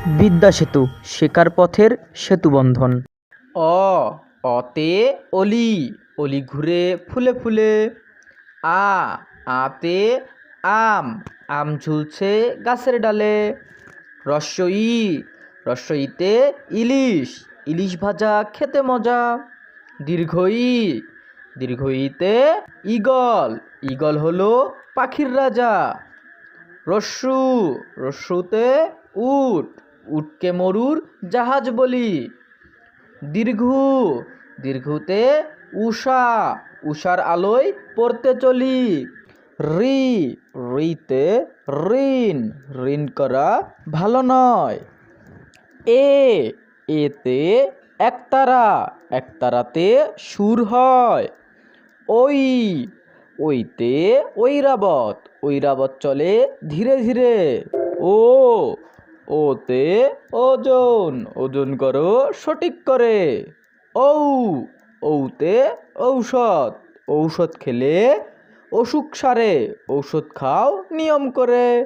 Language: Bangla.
বিদ্যা সেতু, শেখার পথের সেতুবন্ধন। অ অতে অলি, অলি ঘুরে ফুলে ফুলে। আ আতে আম, আম ঝুলছে গাছের ডালে। ই ইতে ইলিশ, ইলিশ ভাজা খেতে মজা। ই ইতে ঈগল, ঈগল হলো পাখির রাজা। রস্যুতে উট, উটকে মরুর জাহাজ বলি। দীর্ঘুতে উষা, উষার আলোয় পড়তে চলি। ঋতে ঋণ, ঋণ করা ভালো নয়। এতে একতারা, একতারাতে সুর হয়। ওইতে ঐরাবত, ঐরাবত চলে ধীরে ধীরে। ওতে ওজন, ওজন করো সঠিক করে। ঔতে ঔষধ, ঔষধ খেলে অসুখ সারে, ঔষধ খাও নিয়ম করে।